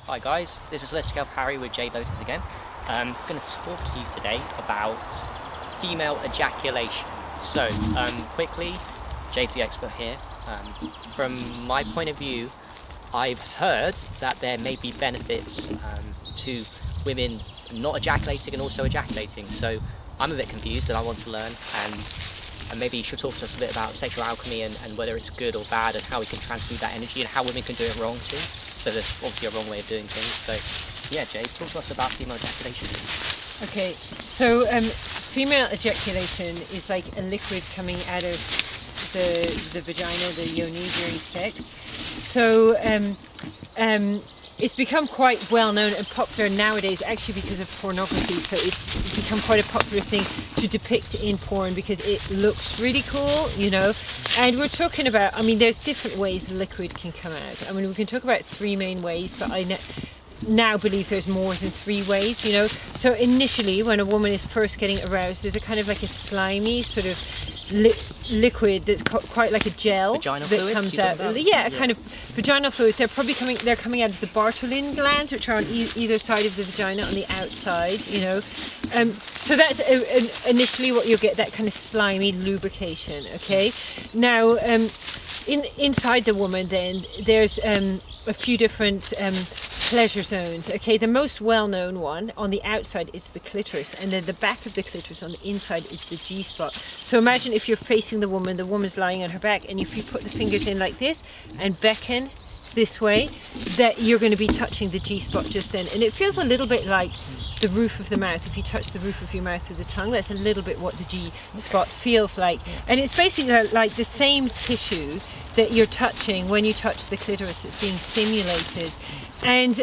Hi guys, this is Let's Go Harry with Jade Lotus again. I'm going to talk to you today about female ejaculation. So, quickly, Jade's the expert here. From my point of view, I've heard that there may be benefits to women not ejaculating and also ejaculating. So I'm a bit confused and I want to learn, and maybe you should talk to us a bit about sexual alchemy and whether it's good or bad and how we can transmute that energy and how women can do it wrong too. So there's obviously a wrong way of doing things. So yeah, Jade, talk to us about female ejaculation. Okay, so female ejaculation is like a liquid coming out of the vagina, the yoni, during sex. So it's become quite well known and popular nowadays, actually because of pornography. So it's become quite a popular thing to depict in porn because it looks really cool, you know. And we're talking about, I mean, there's different ways the liquid can come out. I mean, we can talk about three main ways, but I now believe there's more than three ways, you know. So initially, when a woman is first getting aroused, there's a kind of like a slimy sort of liquid that's quite like a gel vaginal that fluids, comes out. Yeah, kind of vaginal fluids. They're coming out of the Bartholin glands, which are on either side of the vagina on the outside, you know. So that's initially what you'll get, that kind of slimy lubrication. Okay. Now, inside the woman, then there's a few different pleasure zones. Okay, the most well-known one on the outside is the clitoris, and then the back of the clitoris on the inside is the G-spot. So imagine if you're facing the woman's lying on her back, and if you put the fingers in like this and beckon this way, that you're going to be touching the G-spot just then. And it feels a little bit like the roof of the mouth. If you touch the roof of your mouth with the tongue, that's a little bit what the G-spot feels like. And it's basically like the same tissue that you're touching when you touch the clitoris that's being stimulated. And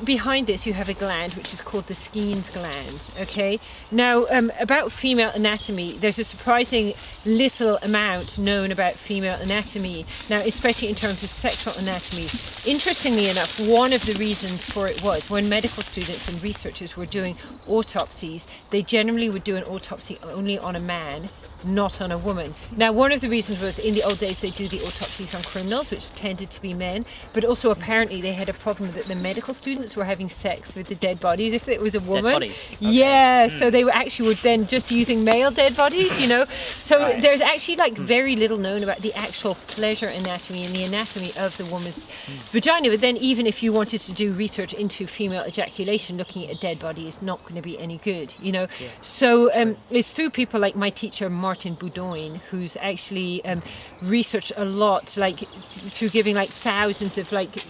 behind this you have a gland which is called the Skene's gland. Okay, now about female anatomy, there's a surprising little amount known about female anatomy now, especially in terms of sexual anatomy. Interestingly enough, one of the reasons for it was when medical students and researchers were doing autopsies, they generally would do an autopsy only on a man, not on a woman. Now, one of the reasons was in the old days they do the autopsies on criminals, which tended to be men, but also apparently they had a problem that the medical students were having sex with the dead bodies if it was a woman. Dead bodies. Okay. Yeah, so they were actually then just using male dead bodies, you know. So there's actually like very little known about the actual pleasure anatomy and the anatomy of the woman's vagina. But then even if you wanted to do research into female ejaculation, looking at a dead body is not going to be any good, you know. Yeah. So it's through people like my teacher Martin Boudoin, who's actually researched a lot, like through giving like thousands of like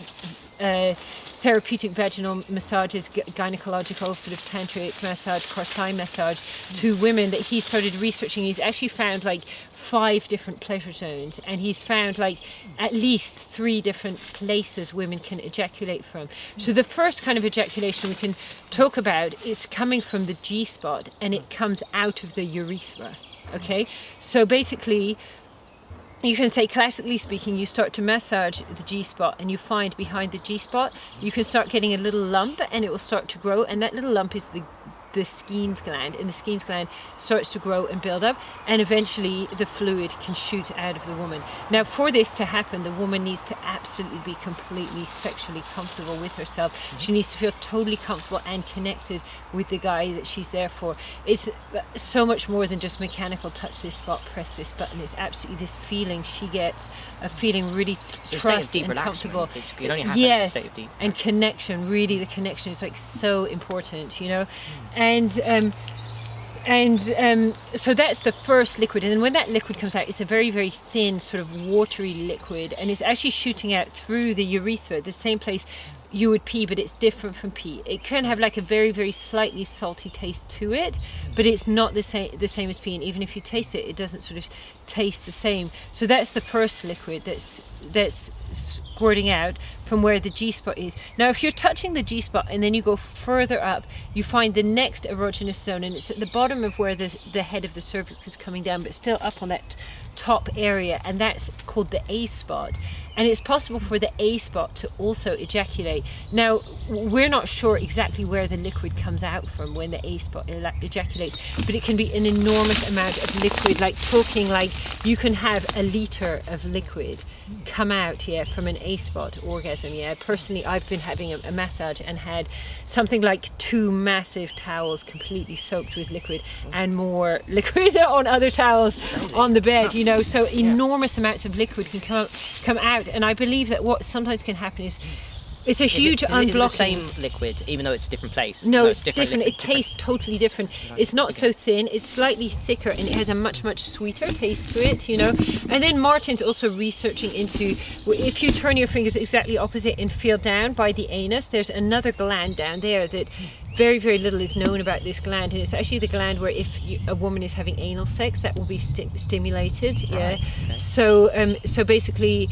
therapeutic vaginal massages, gynecological sort of tantric massage, corsai massage to women, that he started researching. He's actually found like 5 different pleasure zones, and he's found like at least 3 different places women can ejaculate from. So the first kind of ejaculation we can talk about, it's coming from the G-spot and it comes out of the urethra. Okay, so basically you can say, classically speaking, you start to massage the G-spot and you find behind the G-spot you can start getting a little lump, and it will start to grow, and that little lump is the Skene's gland, and the Skene's gland starts to grow and build up, and eventually the fluid can shoot out of the woman. Now, for this to happen, the woman needs to absolutely be completely sexually comfortable with herself. She needs to feel totally comfortable and connected with the guy that she's there for. It's so much more than just mechanical touch this spot, press this button. It's absolutely this feeling she gets, a feeling really trust and comfortable. It only happens in a state of deep and connection. Really, the connection is like so important, you know. So that's the first liquid, and then when that liquid comes out, it's a very, very thin sort of watery liquid, and it's actually shooting out through the urethra, the same place you would pee, but it's different from pee. It can have like a very, very slightly salty taste to it, but it's not the same as pee, and even if you taste it, it doesn't sort of taste the same. So that's the first liquid that's squirting out from where the G-spot is. Now, if you're touching the G-spot and then you go further up, you find the next erogenous zone, and it's at the bottom of where the head of the cervix is coming down, but still up on that top area, and that's called the A-spot. And it's possible for the A-spot to also ejaculate. Now, we're not sure exactly where the liquid comes out from when the A-spot ejaculates, but it can be an enormous amount of liquid, like talking like you can have a litre of liquid come out here from an A-spot orgasm. orgasm. Yeah, personally, I've been having a massage and had something like 2 massive towels completely soaked with liquid and more liquid on other towels on the bed, you know, so enormous amounts of liquid can come out. And I believe that what sometimes can happen is it's a huge unblocking. Is it the same liquid, even though it's a different place? No, it's different. It tastes totally different. It's not so thin. It's slightly thicker, and it has a much sweeter taste to it, you know. And then Martin's also researching into, if you turn your fingers exactly opposite and feel down by the anus, there's another gland down there that very little is known about this gland, and it's actually the gland where if a woman is having anal sex, that will be stimulated. Yeah. Right, okay. So basically,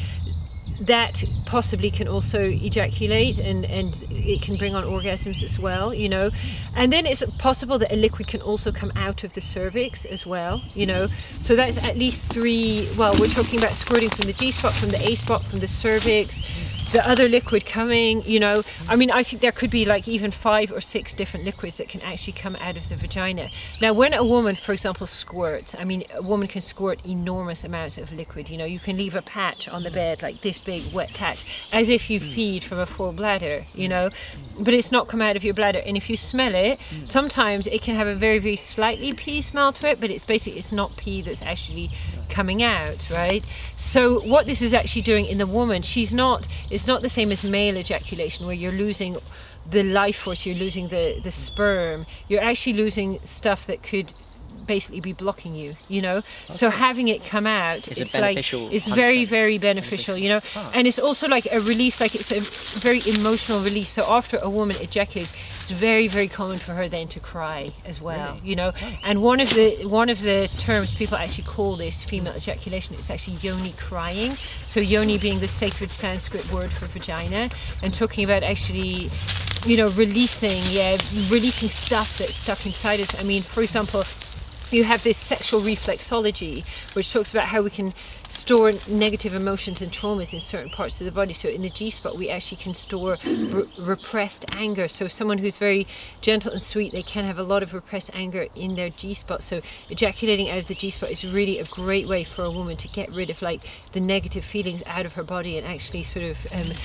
that possibly can also ejaculate, and it can bring on orgasms as well, you know. And then it's possible that a liquid can also come out of the cervix as well, you know. So that's at least 3, well, we're talking about squirting from the G-spot, from the A-spot, from the cervix, the other liquid coming, you know. I mean, I think there could be like even 5 or 6 different liquids that can actually come out of the vagina. Now, when a woman, for example, squirts, I mean, a woman can squirt enormous amounts of liquid, you know. You can leave a patch on the bed, like this big wet patch, as if you feed from a full bladder, you know, but it's not come out of your bladder. And if you smell it, sometimes it can have a very slightly pee smell to it, but it's basically, it's not pee that's actually coming out, right? So what this is actually doing in the woman, it's not the same as male ejaculation, where you're losing the life force, you're losing the sperm, you're actually losing stuff that could basically be blocking you, you know. Okay. So having it come out, it's like, it's very beneficial, you know. And it's also like a release, like it's a very emotional release. So after a woman ejaculates, it's very common for her then to cry as well, you know. And one of the terms people actually call this female ejaculation, it's actually yoni crying. So yoni being the sacred Sanskrit word for vagina, and talking about actually, you know, releasing stuff that's stuck inside us. I mean, for example, you have this sexual reflexology, which talks about how we can store negative emotions and traumas in certain parts of the body. So in the G-spot, we actually can store repressed anger. So someone who's very gentle and sweet, they can have a lot of repressed anger in their G-spot. So ejaculating out of the G-spot is really a great way for a woman to get rid of like the negative feelings out of her body and actually sort of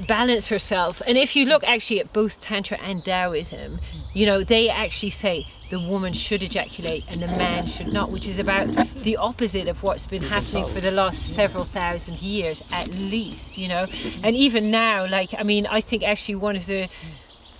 balance herself. And if you look actually at both Tantra and Taoism, you know, they actually say the woman should ejaculate and the man should not, which is about the opposite of what's been happening for the last several thousand years at least, you know. And even now, like, I mean, I think actually one of the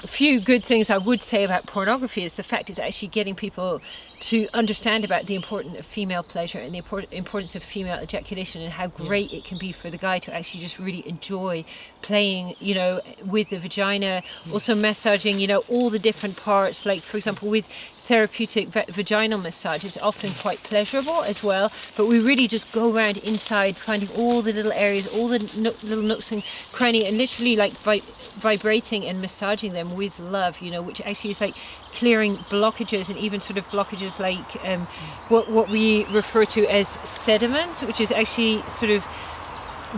few good things I would say about pornography is the fact it's actually getting people to understand about the importance of female pleasure and the importance of female ejaculation, and how great it can be for the guy to actually just really enjoy playing, you know, with the vagina, also massaging, you know, all the different parts. Like, for example, with therapeutic vaginal massage, it's often quite pleasurable as well, but we really just go around inside finding all the little areas, all the little nooks and crannies, and literally like vibrating and massaging them with love, you know, which actually is like clearing blockages, and even sort of blockages like what we refer to as sediment, which is actually sort of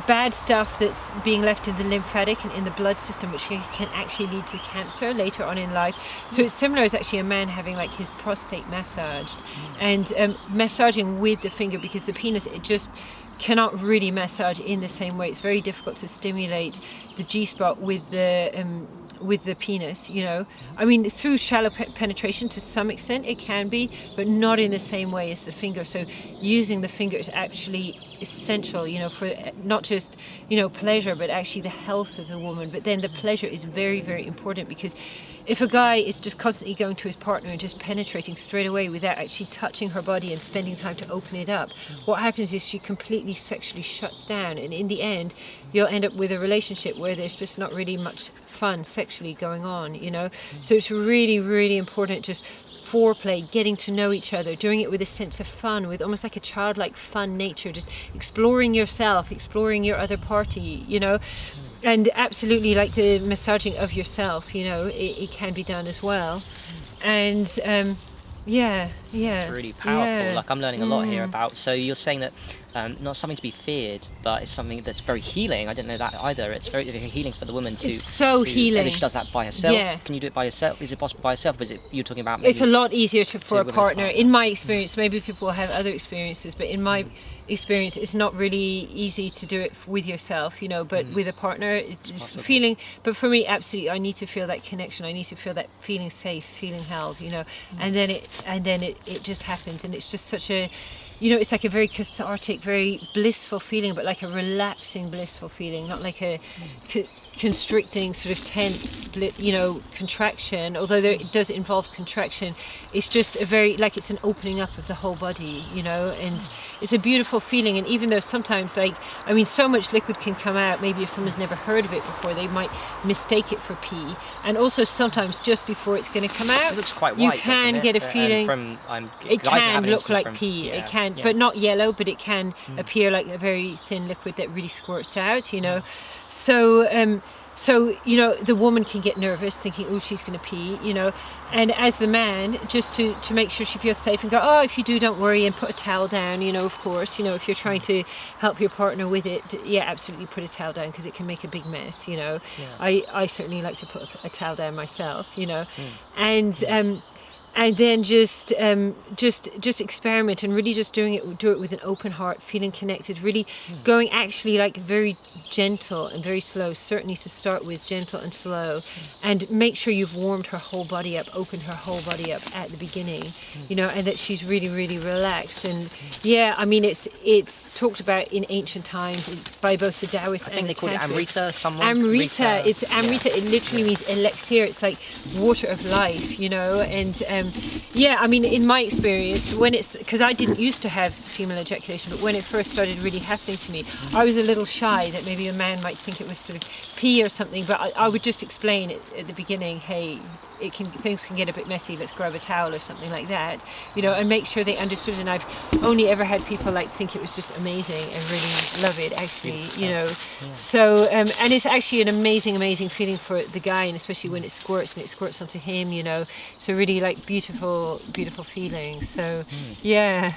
bad stuff that's being left in the lymphatic and in the blood system, which can actually lead to cancer later on in life. So it's similar as actually a man having like his prostate massaged, and massaging with the finger, because the penis, it just cannot really massage in the same way. It's very difficult to stimulate the G-spot with the penis, you know. I mean, through shallow penetration to some extent it can be, but not in the same way as the finger. So using the finger is actually essential, you know, for not just, you know, pleasure, but actually the health of the woman. But then the pleasure is very important, because if a guy is just constantly going to his partner and just penetrating straight away without actually touching her body and spending time to open it up, what happens is she completely sexually shuts down, and in the end you'll end up with a relationship where there's just not really much fun sexually going on, you know. So it's really important, just foreplay, getting to know each other, doing it with a sense of fun, with almost like a childlike fun nature, just exploring yourself, exploring your other party, you know. And absolutely, like the massaging of yourself, you know, it can be done as well. And yeah, Yeah. It's really powerful. Yeah. Like I'm learning a lot here about. So you're saying that not something to be feared, but it's something that's very healing. I didn't know that either. It's very healing for the woman to. It's so healing. Maybe she does that by herself. Yeah. Can you do it by yourself? Is it possible by yourself? Or is it you're talking about? Maybe It's a lot easier for a women's partner. In my experience, maybe people have other experiences, but in my experience, it's not really easy to do it with yourself, you know. But with a partner, it's feeling. But for me, absolutely, I need to feel that connection. I need to feel that feeling safe, feeling held, you know. And then it just happens, and it's just such a. You know, it's like a very cathartic, very blissful feeling, but like a relaxing, blissful feeling, not like a constricting, sort of tense, you know, contraction. Although it does involve contraction, it's just a very, like it's an opening up of the whole body, you know, and it's a beautiful feeling. And even though sometimes, like, I mean, so much liquid can come out, maybe if someone's never heard of it before, they might mistake it for pee. And also sometimes just before it's going to come out, it looks quite you white, can get a feeling. It can look like pee. Yeah, it can, yeah. but not yellow, but it can appear like a very thin liquid that really squirts out, you know. So you know, the woman can get nervous thinking, oh, she's going to pee, you know, and as the man, just to make sure she feels safe and go, oh, if you do, don't worry, and put a towel down, you know, of course, you know, if you're trying to help your partner with it, yeah, absolutely put a towel down, because it can make a big mess, you know. I certainly like to put a towel down myself, you know, and then just experiment and really just do it with an open heart, feeling connected, really going actually like very gentle and very slow, certainly to start with, gentle and slow, and make sure you've warmed her whole body up, opened her whole body up at the beginning, you know, and that she's really, really relaxed. And yeah, I mean, it's talked about in ancient times by both the Taoists and the Tantrists. I think they call it Amrita, Amrita, it's Amrita, it literally means elixir, it's like water of life, you know, and yeah, I mean, in my experience, when it's, because I didn't used to have female ejaculation, but when it first started really happening to me, I was a little shy that maybe a man might think it was sort of pee or something, but I would just explain it at the beginning, hey, things can get a bit messy, let's grab a towel or something like that, you know, and make sure they understood. And I've only ever had people like think it was just amazing and really love it, actually, you know. So and it's actually an amazing feeling for the guy, and especially when it squirts and it squirts onto him, you know. So really like beautiful feeling. So yeah.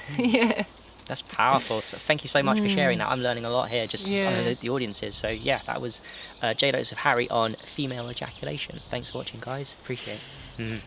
That's powerful. So thank you so much for sharing that. I'm learning a lot here, just I know the audience is. So yeah, that was Jade Lotus with Harry on female ejaculation. Thanks for watching, guys. Appreciate it.